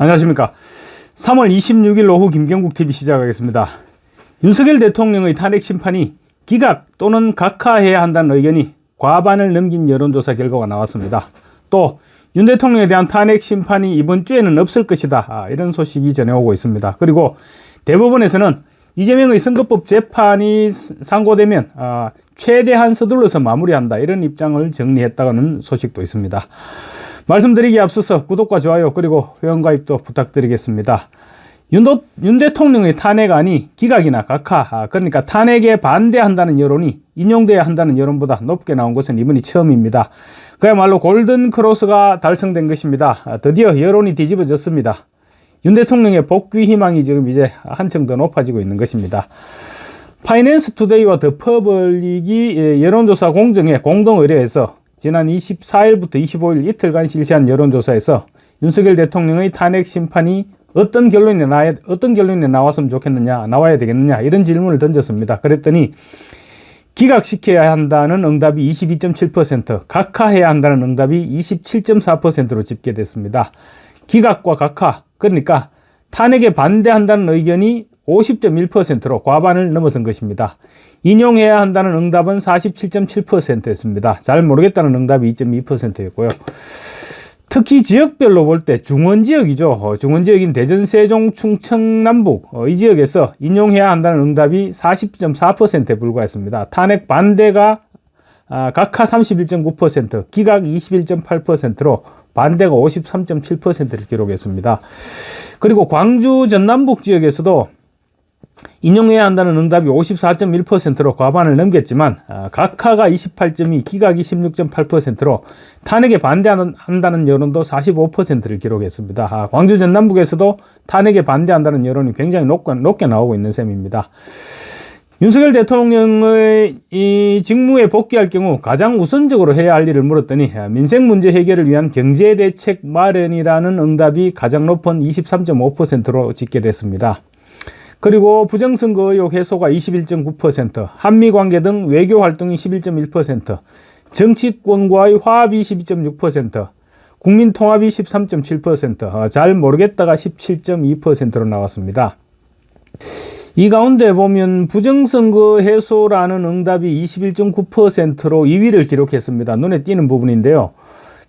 안녕하십니까. 3월 26일 오후 김경국 TV 시작하겠습니다. 윤석열 대통령의 탄핵 심판이 기각 또는 각하해야 한다는 의견이 과반을 넘긴 여론조사 결과가 나왔습니다. 또 윤 대통령에 대한 탄핵 심판이 이번 주에는 없을 것이다, 이런 소식이 전해오고 있습니다. 그리고 대법원에서는 이재명의 선거법 재판이 상고되면 최대한 서둘러서 마무리한다, 이런 입장을 정리했다는 소식도 있습니다. 말씀드리기에 앞서서 구독과 좋아요 그리고 회원가입도 부탁드리겠습니다. 윤 대통령의 탄핵안이 기각이나 각하, 그러니까 탄핵에 반대한다는 여론이 인용돼야 한다는 여론보다 높게 나온 것은 이번이 처음입니다. 그야말로 골든 크로스가 달성된 것입니다. 드디어 여론이 뒤집어졌습니다. 윤 대통령의 복귀 희망이 지금 이제 한층 더 높아지고 있는 것입니다. 파이낸스 투데이와 더 퍼블릭이 여론조사 공정에 공동 의뢰해서 지난 24일부터 25일 이틀간 실시한 여론조사에서 윤석열 대통령의 탄핵 심판이 어떤 결론이 나왔으면 좋겠느냐, 나와야 되겠느냐, 이런 질문을 던졌습니다. 그랬더니 기각시켜야 한다는 응답이 22.7%, 각하해야 한다는 응답이 27.4%로 집계됐습니다. 기각과 각하, 그러니까 탄핵에 반대한다는 의견이 50.1%로 과반을 넘어선 것입니다. 인용해야 한다는 응답은 47.7%였습니다. 잘 모르겠다는 응답이 2.2%였고요. 특히 지역별로 볼 때 중원지역이죠. 중원지역인 대전, 세종, 충청, 남북, 이 지역에서 인용해야 한다는 응답이 40.4%에 불과했습니다. 탄핵 반대가 각하 31.9%, 기각 21.8%로 반대가 53.7%를 기록했습니다. 그리고 광주 전남북 지역에서도 인용해야 한다는 응답이 54.1%로 과반을 넘겼지만 각하가 28.2%, 기각이 16.8%로 탄핵에 반대한다는 여론도 45%를 기록했습니다. 광주 전남북에서도 탄핵에 반대한다는 여론이 굉장히 높게 나오고 있는 셈입니다. 윤석열 대통령의 이 직무에 복귀할 경우 가장 우선적으로 해야 할 일을 물었더니 민생 문제 해결을 위한 경제대책 마련이라는 응답이 가장 높은 23.5%로 집계됐습니다. 그리고 부정선거 의혹 해소가 21.9%, 한미관계 등 외교활동이 11.1%, 정치권과의 화합이 12.6%, 국민통합이 13.7%, 잘 모르겠다가 17.2%로 나왔습니다. 이 가운데 보면 부정선거 해소라는 응답이 21.9%로 2위를 기록했습니다. 눈에 띄는 부분인데요.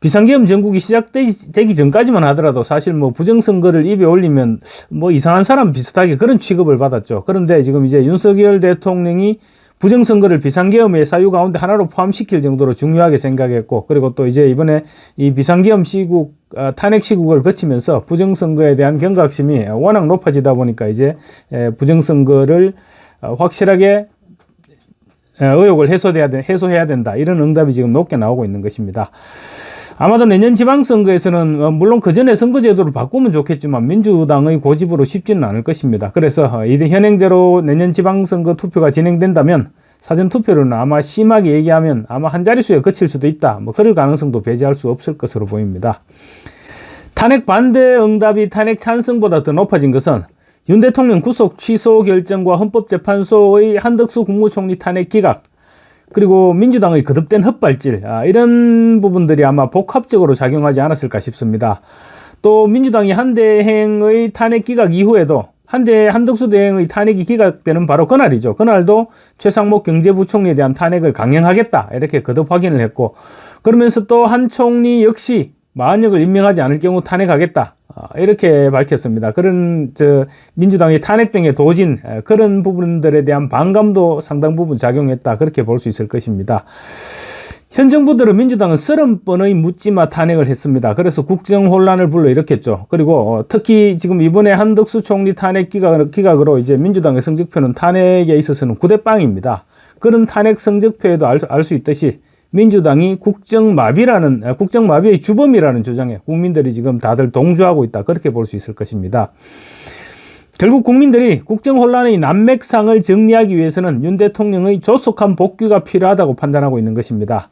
비상계엄 전국이 시작되기 전까지만 하더라도 사실 부정선거를 입에 올리면 이상한 사람 비슷하게 그런 취급을 받았죠. 그런데 지금 이제 윤석열 대통령이 부정선거를 비상계엄의 사유 가운데 하나로 포함시킬 정도로 중요하게 생각했고, 그리고 또 이제 이번에 이 비상계엄 시국, 탄핵 시국을 거치면서 부정선거에 대한 경각심이 워낙 높아지다 보니까 이제 부정선거를 확실하게 의혹을 해소해야 된다, 이런 응답이 지금 높게 나오고 있는 것입니다. 아마도 내년 지방선거에서는 물론 그 전에 선거제도를 바꾸면 좋겠지만 민주당의 고집으로 쉽지는 않을 것입니다. 그래서 이 현행대로 내년 지방선거 투표가 진행된다면 사전투표는 아마 심하게 얘기하면 아마 한 자릿수에 그칠 수도 있다, 그럴 가능성도 배제할 수 없을 것으로 보입니다. 탄핵 반대 응답이 탄핵 찬성보다 더 높아진 것은 윤 대통령 구속 취소 결정과 헌법재판소의 한덕수 국무총리 탄핵 기각, 그리고 민주당의 거듭된 헛발질, 이런 부분들이 아마 복합적으로 작용하지 않았을까 싶습니다. 또 민주당이 한대행의 탄핵 기각 이후에도 한덕수 대행의 탄핵이 기각되는 바로 그날이죠. 그날도 최상목 경제부총리에 대한 탄핵을 강행하겠다, 이렇게 거듭 확인을 했고, 그러면서 또 한 총리 역시 마흔역을 임명하지 않을 경우 탄핵하겠다, 이렇게 밝혔습니다. 그런 민주당의 탄핵병에 도진 그런 부분들에 대한 반감도 상당 부분 작용했다, 그렇게 볼 수 있을 것입니다. 현 정부대로 민주당은 30번의 묻지마 탄핵을 했습니다. 그래서 국정 혼란을 불러일으켰죠. 그리고 특히 지금 이번에 한덕수 총리 탄핵 기각으로 이제 민주당의 성적표는 탄핵에 있어서는 9대0입니다. 그런 탄핵 성적표에도 알 수 있듯이 민주당이 국정마비의 주범이라는 주장에 국민들이 지금 다들 동조하고 있다, 그렇게 볼 수 있을 것입니다. 결국 국민들이 국정혼란의 난맥상을 정리하기 위해서는 윤 대통령의 조속한 복귀가 필요하다고 판단하고 있는 것입니다.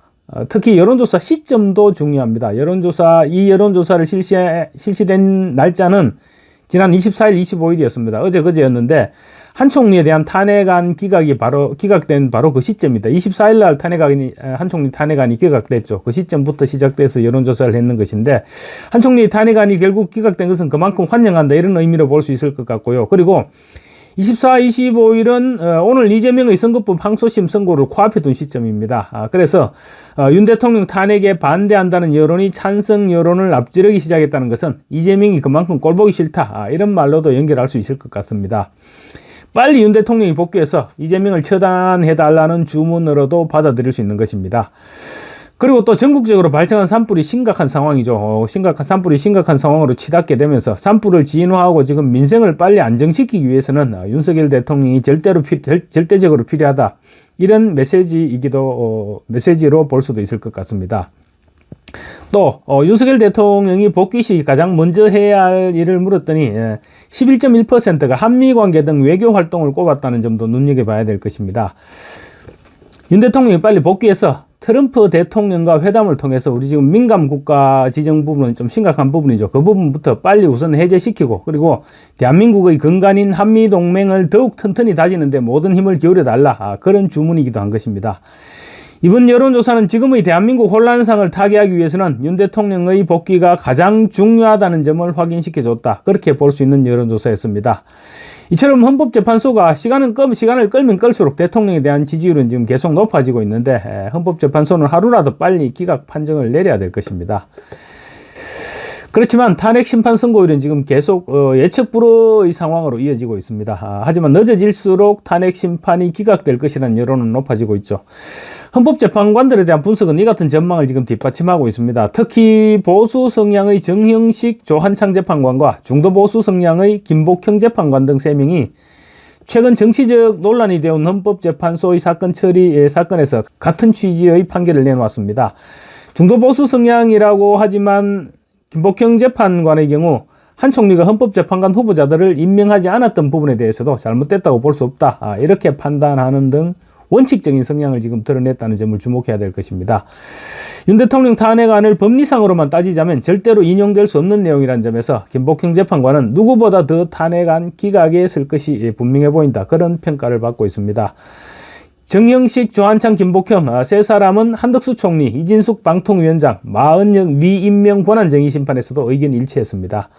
특히 여론조사 시점도 중요합니다. 이 여론조사를 실시된 날짜는 지난 24일, 25일이었습니다. 어제 그제였는데 한 총리에 대한 탄핵안 기각된 바로 그 시점입니다. 24일 날 한 총리 탄핵안이 기각됐죠. 그 시점부터 시작돼서 여론조사를 했는 것인데, 한 총리 탄핵안이 결국 기각된 것은 그만큼 환영한다, 이런 의미로 볼 수 있을 것 같고요. 그리고 24, 25일은 오늘 이재명의 선거법 항소심 선고를 코앞에 둔 시점입니다. 그래서 윤 대통령 탄핵에 반대한다는 여론이 찬성 여론을 앞지르기 시작했다는 것은 이재명이 그만큼 꼴보기 싫다, 이런 말로도 연결할 수 있을 것 같습니다. 빨리 윤 대통령이 복귀해서 이재명을 처단해달라는 주문으로도 받아들일 수 있는 것입니다. 그리고 또 전국적으로 발생한 산불이 심각한 상황이죠. 산불이 심각한 상황으로 치닫게 되면서 산불을 진화하고 지금 민생을 빨리 안정시키기 위해서는 윤석열 대통령이 절대적으로 필요하다, 이런 메시지로 볼 수도 있을 것 같습니다. 또 윤석열 대통령이 복귀 시 가장 먼저 해야 할 일을 물었더니 11.1%가 한미관계 등 외교 활동을 꼽았다는 점도 눈여겨봐야 될 것입니다. 윤 대통령이 빨리 복귀해서 트럼프 대통령과 회담을 통해서 우리 지금 민감 국가 지정 부분은 좀 심각한 부분이죠. 그 부분부터 빨리 우선 해제시키고, 그리고 대한민국의 근간인 한미동맹을 더욱 튼튼히 다지는데 모든 힘을 기울여달라, 그런 주문이기도 한 것입니다. 이번 여론조사는 지금의 대한민국 혼란상을 타개하기 위해서는 윤 대통령의 복귀가 가장 중요하다는 점을 확인시켜줬다, 그렇게 볼 수 있는 여론조사였습니다. 이처럼 헌법재판소가 시간을 끌면 끌수록 대통령에 대한 지지율은 지금 계속 높아지고 있는데, 헌법재판소는 하루라도 빨리 기각 판정을 내려야 될 것입니다. 그렇지만 탄핵 심판 선고일은 지금 계속 예측 불허의 상황으로 이어지고 있습니다. 하지만 늦어질수록 탄핵 심판이 기각될 것이라는 여론은 높아지고 있죠. 헌법재판관들에 대한 분석은 이 같은 전망을 지금 뒷받침하고 있습니다. 특히 보수 성향의 정형식 조한창 재판관과 중도 보수 성향의 김복형 재판관 등 3명이 최근 정치적 논란이 되어온 헌법재판소의 사건에서 같은 취지의 판결을 내놓았습니다. 중도 보수 성향이라고 하지만 김복형 재판관의 경우 한 총리가 헌법재판관 후보자들을 임명하지 않았던 부분에 대해서도 잘못됐다고 볼 수 없다, 이렇게 판단하는 등 원칙적인 성향을 지금 드러냈다는 점을 주목해야 될 것입니다. 윤 대통령 탄핵안을 법리상으로만 따지자면 절대로 인용될 수 없는 내용이라는 점에서 김복형 재판관은 누구보다 더 탄핵안 기각에 쓸 것이 분명해 보인다, 그런 평가를 받고 있습니다. 정형식, 조한창, 김복형 세 사람은 한덕수 총리, 이진숙 방통위원장, 마은영 미임명 권한쟁의 심판에서도 의견 일치했습니다.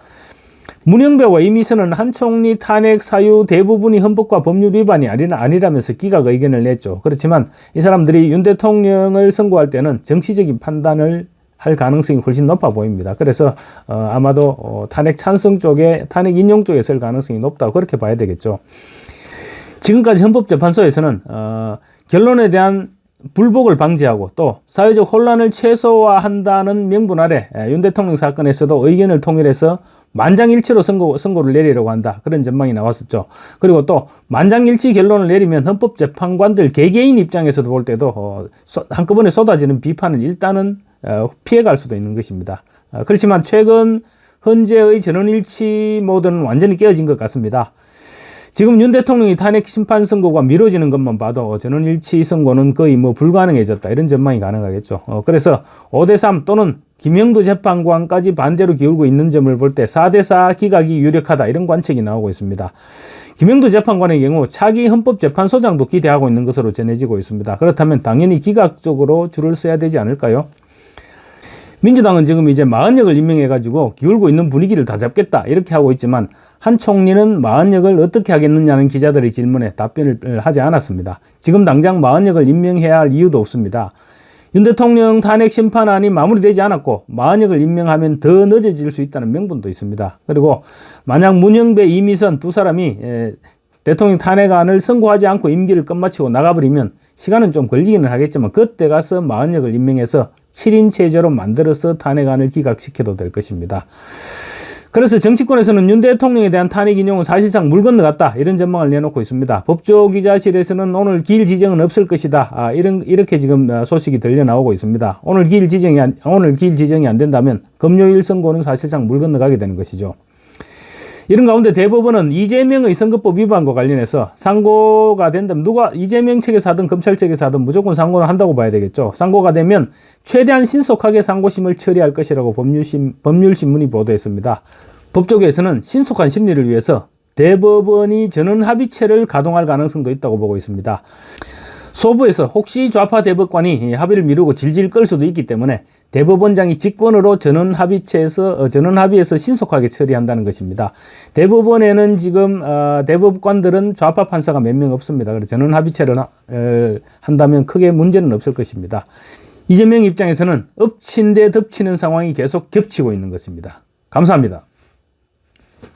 문영배와 이미선은 한 총리 탄핵 사유 대부분이 헌법과 법률 위반이 아니라면서 기각 의견을 냈죠. 그렇지만 이 사람들이 윤 대통령을 선고할 때는 정치적인 판단을 할 가능성이 훨씬 높아 보입니다. 그래서 아마도 탄핵 찬성 쪽에, 탄핵 인용 쪽에 쓸 가능성이 높다고 그렇게 봐야 되겠죠. 지금까지 헌법재판소에서는 결론에 대한 불복을 방지하고 또 사회적 혼란을 최소화한다는 명분 아래 윤 대통령 사건에서도 의견을 통일해서 만장일치로 선고를 내리려고 한다, 그런 전망이 나왔었죠. 그리고 또 만장일치 결론을 내리면 헌법재판관들 개개인 입장에서도 볼 때도 한꺼번에 쏟아지는 비판은 일단은 피해갈 수도 있는 것입니다. 그렇지만 최근 현재의 전원일치 모드는 완전히 깨어진 것 같습니다. 지금 윤 대통령이 탄핵 심판 선고가 미뤄지는 것만 봐도 전원일치 선고는 거의 불가능해졌다, 이런 전망이 가능하겠죠. 그래서 5대3 또는 김영도 재판관까지 반대로 기울고 있는 점을 볼 때 4대4 기각이 유력하다, 이런 관측이 나오고 있습니다. 김영도 재판관의 경우 차기 헌법재판소장도 기대하고 있는 것으로 전해지고 있습니다. 그렇다면 당연히 기각 쪽으로 줄을 서야 되지 않을까요? 민주당은 지금 이제 마흔역을 임명해가지고 기울고 있는 분위기를 다 잡겠다, 이렇게 하고 있지만 한 총리는 마흔역을 어떻게 하겠느냐는 기자들의 질문에 답변을 하지 않았습니다. 지금 당장 마흔역을 임명해야 할 이유도 없습니다. 윤 대통령 탄핵 심판안이 마무리되지 않았고 마흔역을 임명하면 더 늦어질 수 있다는 명분도 있습니다. 그리고 만약 문영배, 이미선 두 사람이 대통령 탄핵안을 선고하지 않고 임기를 끝마치고 나가버리면 시간은 좀 걸리기는 하겠지만 그때 가서 마흔역을 임명해서 7인 체제로 만들어서 탄핵안을 기각시켜도 될 것입니다. 그래서 정치권에서는 윤 대통령에 대한 탄핵 인용은 사실상 물 건너갔다, 이런 전망을 내놓고 있습니다. 법조기자실에서는 오늘 기일 지정은 없을 것이다, 이렇게 지금 소식이 들려 나오고 있습니다. 오늘 기일 지정이 안 된다면 금요일 선고는 사실상 물 건너가게 되는 것이죠. 이런 가운데 대법원은 이재명의 선거법 위반과 관련해서 상고가 된다면 이재명 측에서 하든 검찰 측에서 하든 무조건 상고를 한다고 봐야 되겠죠. 상고가 되면 최대한 신속하게 상고심을 처리할 것이라고 법률신문이 보도했습니다. 법조계에서는 신속한 심리를 위해서 대법원이 전원합의체를 가동할 가능성도 있다고 보고 있습니다. 소부에서 혹시 좌파 대법관이 합의를 미루고 질질 끌 수도 있기 때문에 대법원장이 직권으로 전원합의에서 신속하게 처리한다는 것입니다. 대법원에는 지금 대법관들은 좌파 판사가 몇 명 없습니다. 그래서 전원합의체를 한다면 크게 문제는 없을 것입니다. 이재명 입장에서는 엎친 데 덮치는 상황이 계속 겹치고 있는 것입니다. 감사합니다.